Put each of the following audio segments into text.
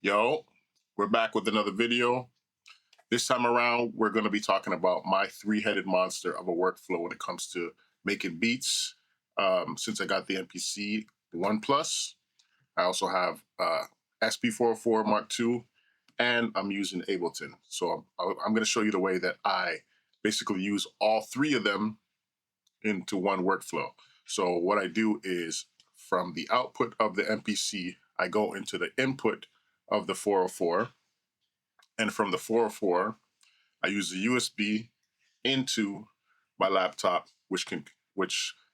Yo, we're back with another video. This time around, we're going to be talking about my three-headed monster of a workflow when it comes to making beats. Since I got the MPC One Plus, I also have SP-404 Mark II, and I'm using Ableton. So I'm going to show you the way that I basically use all three of them into one workflow. So what I do is from the output of the MPC, I go into the input of the 404, and from the 404, I use the USB into my laptop, which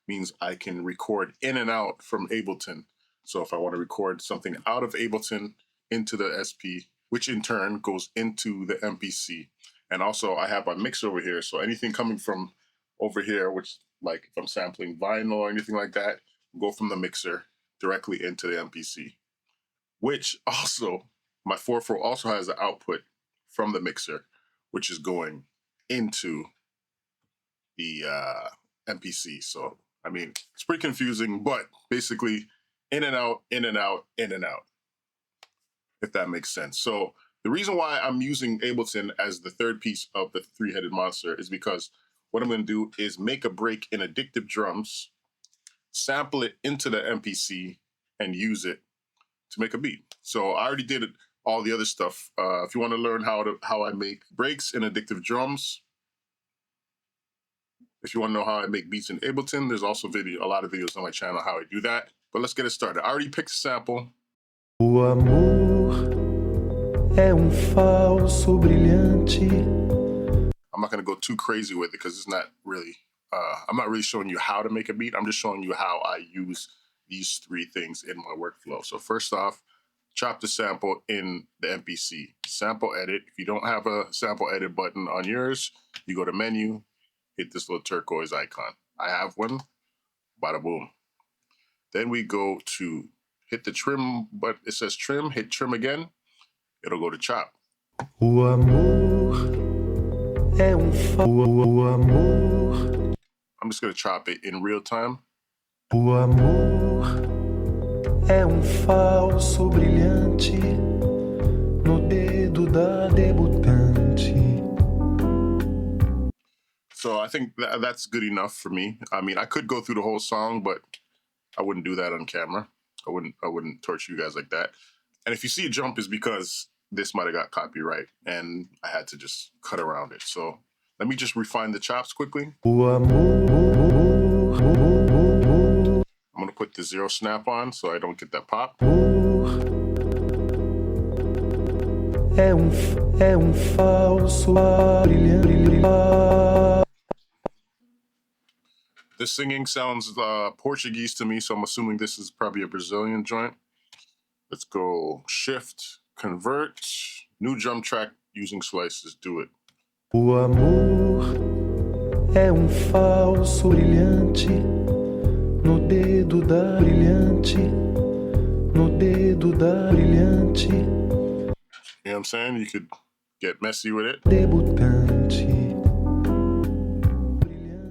means I can record in and out from Ableton. So if I want to record something out of Ableton into the SP, which in turn goes into the MPC. And also I have my mixer over here. So anything coming from over here, which like if I'm sampling vinyl or anything like that, go from the mixer directly into the MPC, which also my 404 also has the output from the mixer, which is going into the MPC. So, I mean, it's pretty confusing, but basically in and out, in and out, in and out, if that makes sense. So the reason why I'm using Ableton as the third piece of the three-headed monster is because what I'm going to do is make a break in addictive drums, sample it into the MPC, and use it to make a beat. So I already did all the other stuff. If you want to learn how I make breaks in addictive drums, if you want to know how I make beats in Ableton, there's also a lot of videos on my channel how I do that. But let's get it started. I already picked a sample. O amor é falso brilhante. I'm not going to go too crazy with it because it's not really, I'm not really showing you how to make a beat. I'm just showing you how I use these three things in my workflow. So first off, chop the sample in the MPC. Sample edit. If you don't have a sample edit button on yours, you go to menu, hit this little turquoise icon. I have one, bada boom. Then we go to hit the trim, but it says trim, hit trim again, it'll go to chop. O amor é o amor. I'm just gonna chop it in real time. O amor é falso brilhante no dedo da debutante. So I think that's good enough for me. I mean, I could go through the whole song, but I wouldn't do that on camera. I wouldn't torture you guys like that. And if you see a jump, is because this might have got copyright and I had to just cut around it. So let me just refine the chops quickly. O amor I'm gonna put the zero snap on so I don't get that pop. é falso brilhante. This singing sounds Portuguese to me, so I'm assuming this is probably a Brazilian joint. Let's go shift, convert, new drum track using slices, do it. O amor é falso brilhante no dedo da brilhante, no dedo da brilhante. You know what I'm saying? You could get messy with it. Debutante.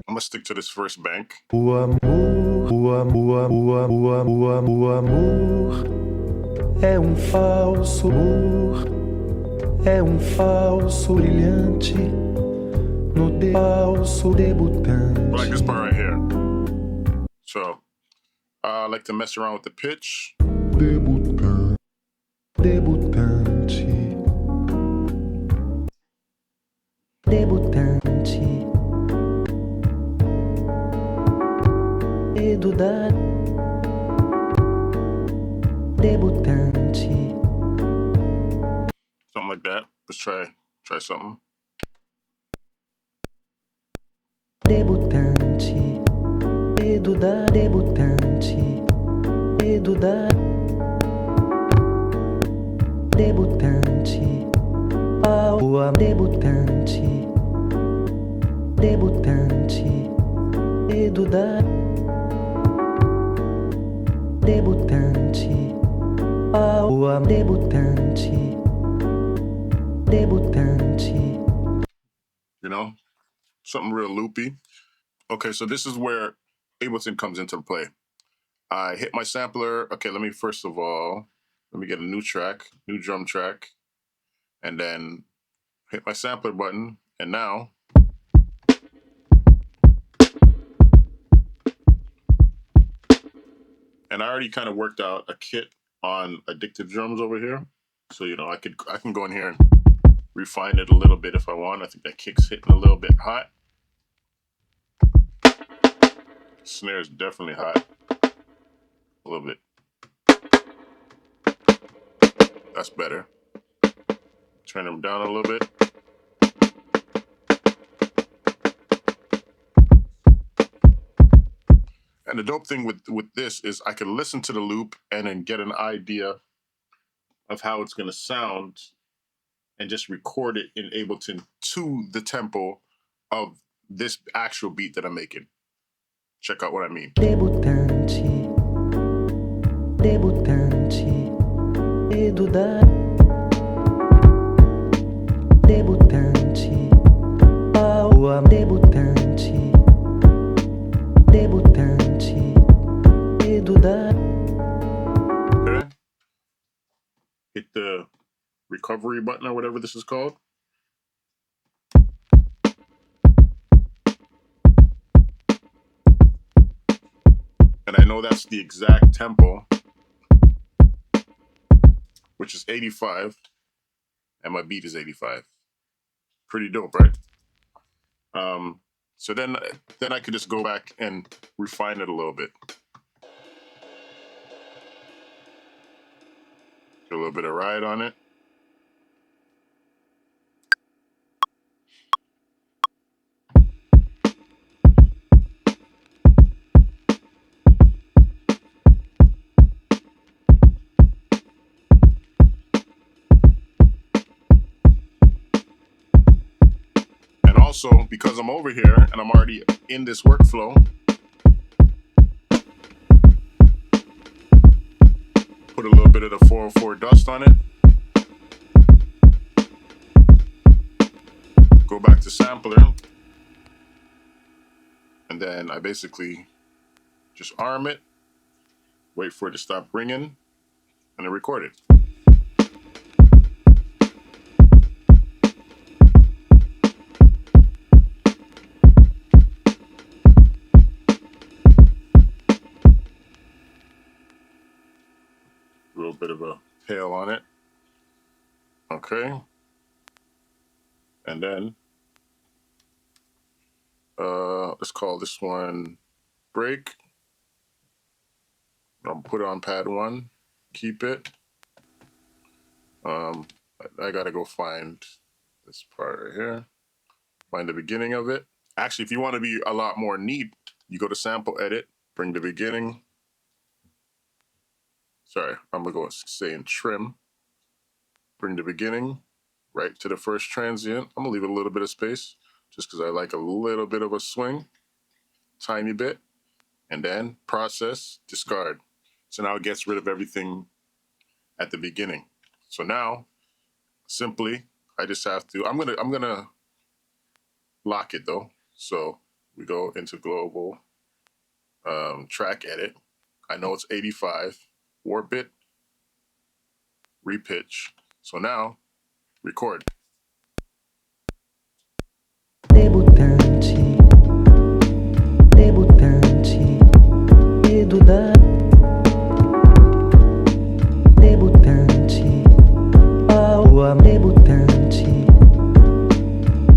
I'm gonna stick to this first bank. O amor é falso, falso brilhante no falso debutante. I like this part right here. So I like to mess around with the pitch. Debutante. Debutante. Debutante. Dedo da debutante. Something like that. Let's try something. Debutante. Dedo da debutante. Dedo da debutante. Ao debutante. Debutante. Dedo da debutante. Ao debutante. Debutante. You know? Something real loopy. Okay, so this is where Ableton comes into play. I hit my sampler. Okay, let me Let me get a new track, new drum track, and then hit my sampler button, and now I already kind of worked out a kit on addictive drums over here. So, you know, I can go in here and refine it a little bit if I want. I think that kick's hitting a little bit hot. Snare is definitely hot. A little bit. That's better. Turn them down a little bit. And the dope thing with this is I can listen to the loop and then get an idea of how it's going to sound and just record it in Ableton to the tempo of this actual beat that I'm making. Check out what I mean. Debutante, debutante, medo da debutante, aua debutante, debutante, medo da. Okay. Hit the recovery button or whatever this is called. And I know that's the exact tempo, which is 85, and my beat is 85. Pretty dope, right? So then I could just go back and refine it a little bit. Get a little bit of ride on it. And also, because I'm over here and I'm already in this workflow, put a little bit of the 404 dust on it. Go back to sampler. And then I basically just arm it, wait for it to stop ringing, and then record it. A little bit of a tail on it. Okay. And then let's call this one break. I'll put it on pad 1, keep it. I gotta go find this part right here, find the beginning of it. Actually, if you want to be a lot more neat, you go to sample edit, bring the beginning. Sorry, I'm gonna go say in trim. Bring the beginning right to the first transient. I'm gonna leave a little bit of space just because I like a little bit of a swing, tiny bit, and then process, discard. So now it gets rid of everything at the beginning. So now, simply, I just have to, I'm gonna lock it though. So we go into global track edit. I know it's 85, warp it, repitch. So now, record. Debutante, debutante, medo da debutante, aua debutante,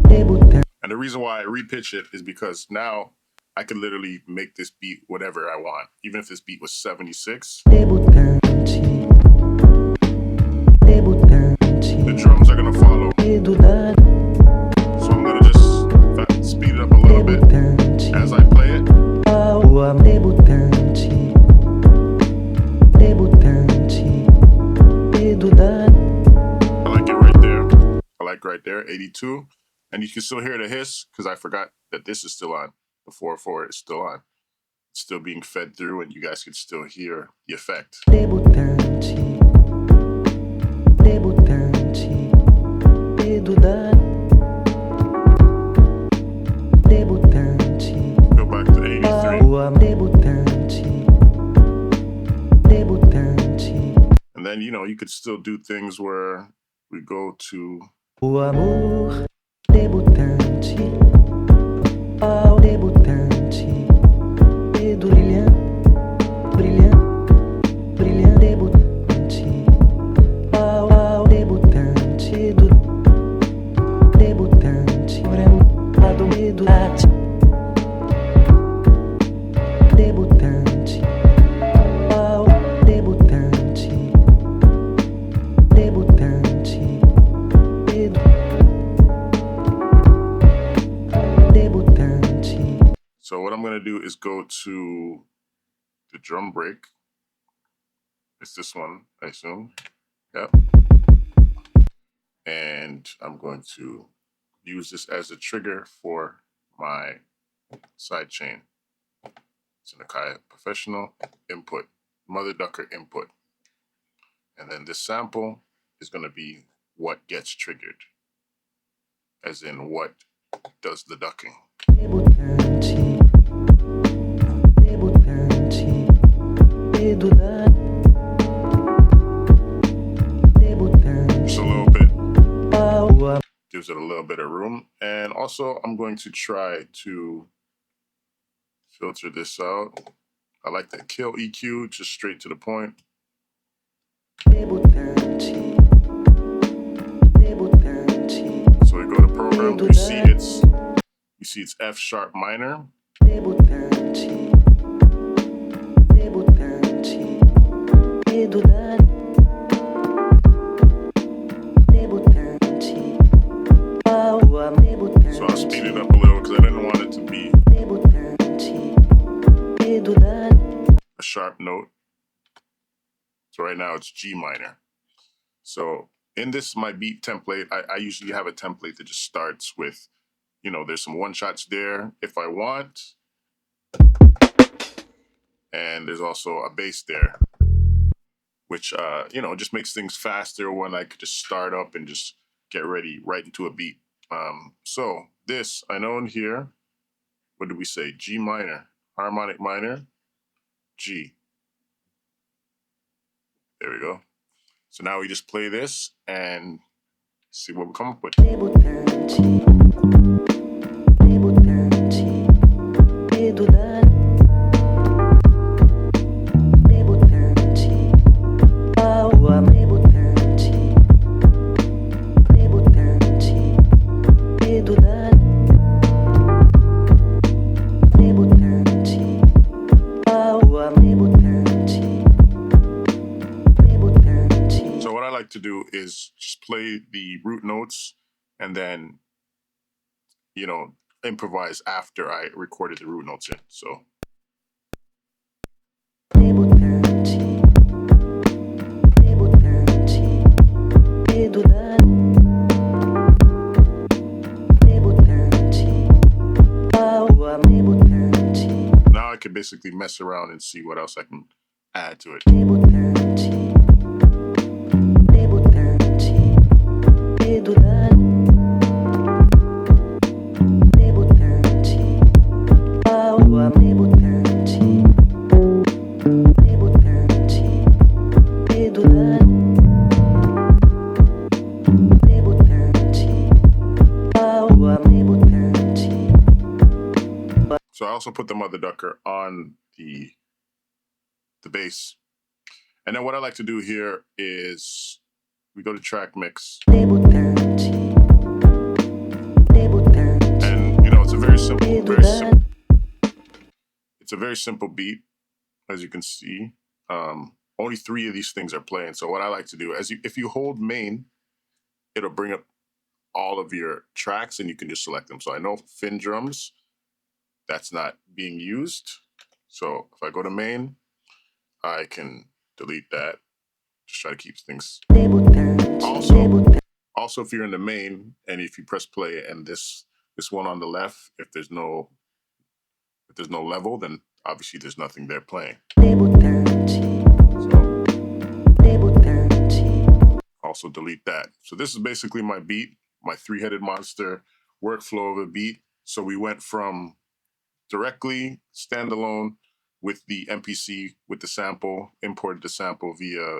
debutante. And the reason why I repitch it is because now I could literally make this beat whatever I want. Even if this beat was 76. Debutante, debutante, the drums are gonna follow. medo da So I'm gonna just speed it up a little bit debutante, as I play it. aua debutante, debutante, medo da. I like it right there. I like right there, 82. And you can still hear the hiss because I forgot that this is still on. The 404 is still on. It's still being fed through and you guys can still hear the effect. Debutante, debutante, medo da debutante, Go back to 83. aua debutante, debutante. And then, you know, you could still do things where we go to O amor debutante, ao debutante, dedo brilhante, brilhante, brilhante, debutante, ao debutante, do debutante, lado medo arte, debutante, ao debutante, debutante, dedo debutante. So what I'm going to do is go to the drum break. It's this one, I assume. Yep. And I'm going to use this as a trigger for my sidechain. It's an Akai Professional input, Mother Ducker input. And then this sample is going to be what gets triggered, as in what does the ducking. Debutante, debutante, dedo da debutante, Just a little bit, ao gives it a little bit of room. And also I'm going to try to filter this out. I like the kill EQ, just straight to the point. debutante, debutante, So we go to program, you see it's F sharp minor. debutante, debutante, dedo da debutante, ao debutante, So I'll speed it up a little because I didn't want it to be debutante, dedo da a sharp note. So right now it's G minor. So in this, my beat template, I usually have a template that just starts with, you know, there's some one shots there if I want. And there's also a bass there, which, you know, just makes things faster when I could just start up and just get ready right into a beat. So this, I know in here, what did we say? G minor, harmonic minor, G. There we go. So now we just play this and see what we come up with. debutante, debutante, dedo da debutante, ao debutante, debutante, dedo da debutante, ao debutante, debutante. So what I like to do is just play the root notes and then, you know, improvise after I recorded the root notes in. So Debutante, debutante, dedo da debutante, ao debutante, now I can basically mess around and see what else I can add to it. debutante, debutante, dedo da debutante, ao debutante, debutante, dedo da debutante, ao debutante. So I also put the Mother Ducker on the bass. And then what I like to do here is we go to track mix. Debutante, debutante, And you know, it's a very simple, dedo da it's a very simple beat, as you can see. Only 3 of these things are playing. So what I like to do, if you hold main, it'll bring up all of your tracks and you can just select them. So I know Fin drums, that's not being used. So if I go to main, I can delete that. Just try to keep things. debutante, Also, if you're in the main and if you press play and this one on the left, if there's no level, then obviously there's nothing there playing. debutante, So debutante, also delete that. So this is basically my beat, my 3-headed monster workflow of a beat. So we went from directly standalone with the MPC, with the sample, imported the sample via